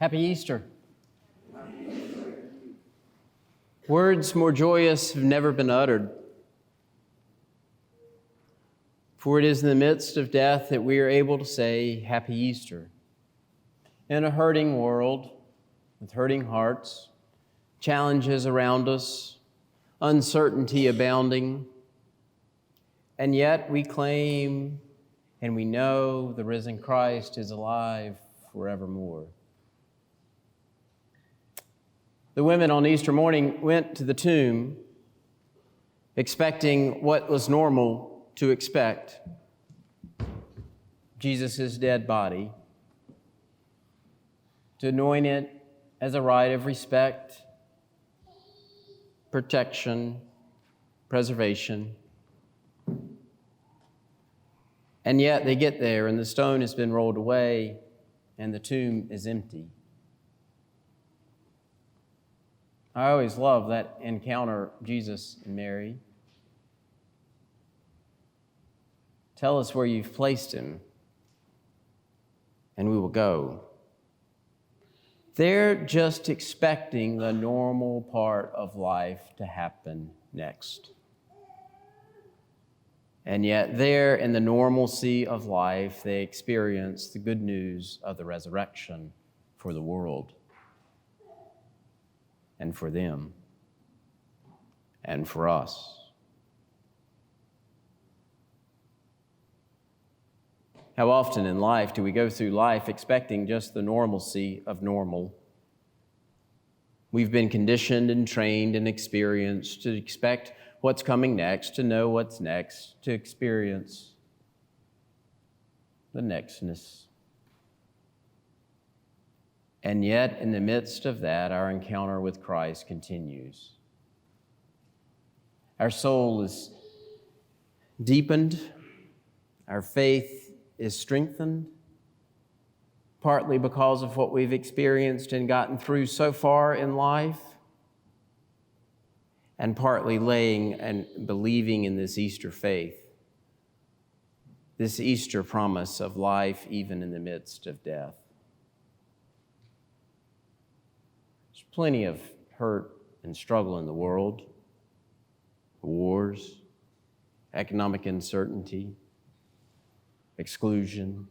Happy Easter. Words more joyous have never been uttered. For it is in the midst of death that we are able to say, Happy Easter. In a hurting world, with hurting hearts, challenges around us, uncertainty abounding, and yet we claim and we know the risen Christ is alive forevermore. The women on Easter morning went to the tomb expecting what was normal to expect, Jesus' dead body, to anoint it as a rite of respect, protection, preservation. And yet they get there and the stone has been rolled away and the tomb is empty. I always love that encounter, Jesus and Mary. Tell us where you've placed him, and we will go. They're just expecting the normal part of life to happen next. And yet there in the normalcy of life, they experience the good news of the resurrection for the world. And for them, and for us. How often in life do we go through life expecting just the normalcy of normal? We've been conditioned and trained and experienced to expect what's coming next, to know what's next, to experience the nextness. And yet, in the midst of that, our encounter with Christ continues. Our soul is deepened, our faith is strengthened, partly because of what we've experienced and gotten through so far in life, and partly laying and believing in this Easter faith, this Easter promise of life even in the midst of death. Plenty of hurt and struggle in the world, wars, economic uncertainty, exclusion,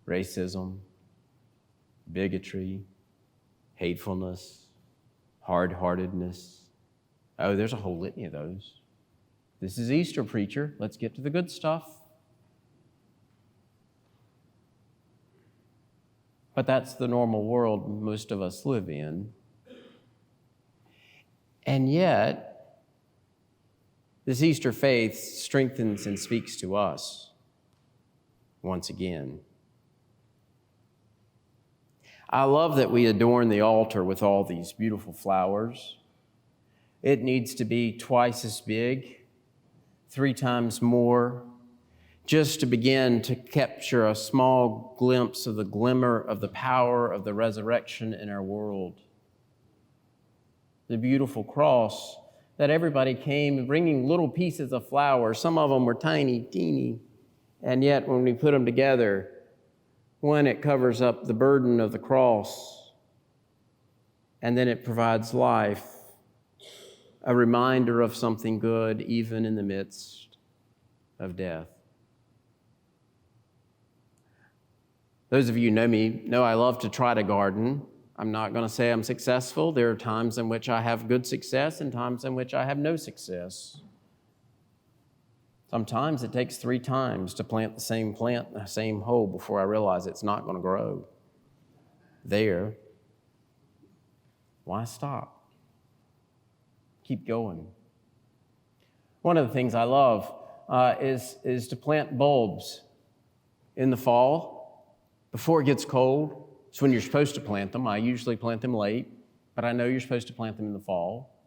racism, bigotry, hatefulness, hard-heartedness. Oh, there's a whole litany of those. This is Easter, preacher. Let's get to the good stuff. But that's the normal world most of us live in. And yet, this Easter faith strengthens and speaks to us once again. I love that we adorn the altar with all these beautiful flowers. It needs to be twice as big, 3 times more, just to begin to capture a small glimpse of the glimmer of the power of the resurrection in our world. The beautiful cross that everybody came bringing little pieces of flour. Some of them were tiny, teeny, and yet when we put them together, one, it covers up the burden of the cross, and then it provides life, a reminder of something good even in the midst of death. Those of you who know me know I love to try to garden. I'm not going to say I'm successful. There are times in which I have good success and times in which I have no success. Sometimes it takes 3 times to plant the same plant in the same hole before I realize it's not going to grow there. Why stop? Keep going. One of the things I love is to plant bulbs in the fall. Before it gets cold, it's when you're supposed to plant them. I usually plant them late, but I know you're supposed to plant them in the fall.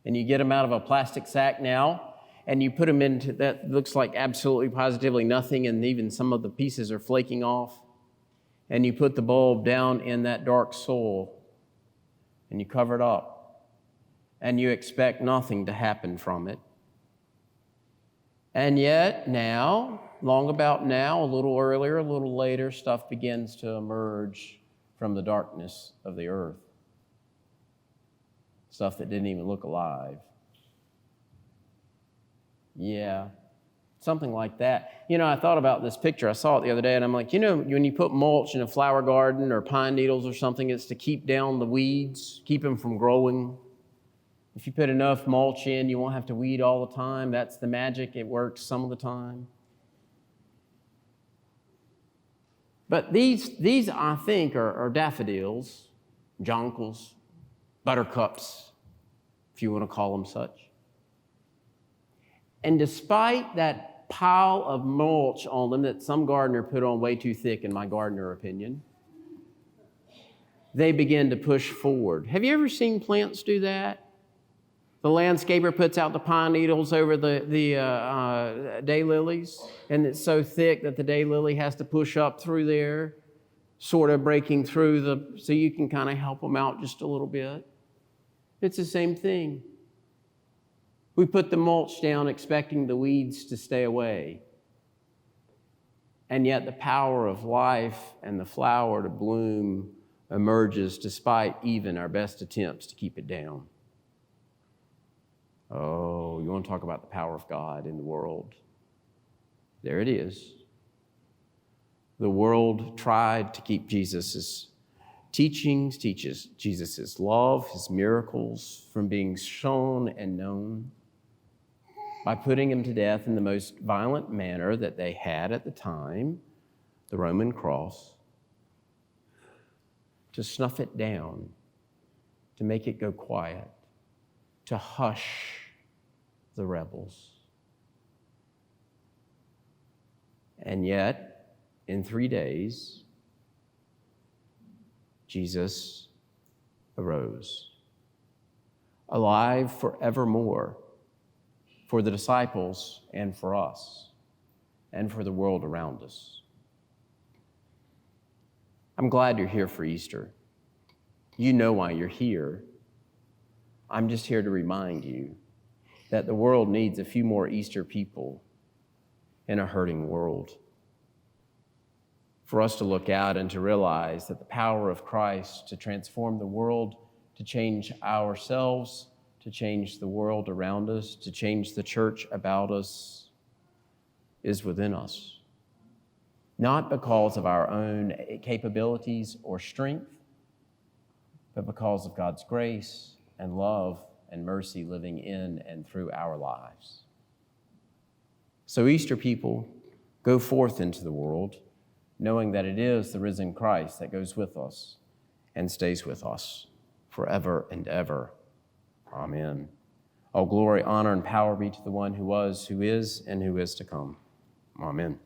And you get them out of a plastic sack now, and you put them into that looks like absolutely positively nothing, and even some of the pieces are flaking off. And you put the bulb down in that dark soil, and you cover it up, and you expect nothing to happen from it. And yet now, long about now, a little earlier, a little later, stuff begins to emerge from the darkness of the earth. Stuff that didn't even look alive. Yeah, something like that. I thought about this picture. I saw it the other day, and I'm like, when you put mulch in a flower garden or pine needles or something, it's to keep down the weeds, keep them from growing. If you put enough mulch in, you won't have to weed all the time. That's the magic. It works some of the time. But these I think, are daffodils, jonquils, buttercups, if you want to call them such. And despite that pile of mulch on them that some gardener put on way too thick, in my gardener opinion, they begin to push forward. Have you ever seen plants do that? The landscaper puts out the pine needles over the daylilies, and it's so thick that the daylily has to push up through there, sort of breaking through so you can kind of help them out just a little bit. It's the same thing. We put the mulch down expecting the weeds to stay away. And yet the power of life and the flower to bloom emerges despite even our best attempts to keep it down. Oh, you want to talk about the power of God in the world? There it is. The world tried to keep Jesus' teachings, Jesus' love, his miracles from being shown and known by putting him to death in the most violent manner that they had at the time, the Roman cross, to snuff it down, to make it go quiet, to hush the rebels. And yet, in 3 days, Jesus arose, alive forevermore for the disciples and for us and for the world around us. I'm glad you're here for Easter. You know why you're here. I'm just here to remind you that the world needs a few more Easter people in a hurting world. For us to look out and to realize that the power of Christ to transform the world, to change ourselves, to change the world around us, to change the church about us, is within us. Not because of our own capabilities or strength, but because of God's grace and love and mercy living in and through our lives. So Easter people, go forth into the world, knowing that it is the risen Christ that goes with us and stays with us forever and ever. Amen. All glory, honor, and power be to the one who was, who is, and who is to come. Amen.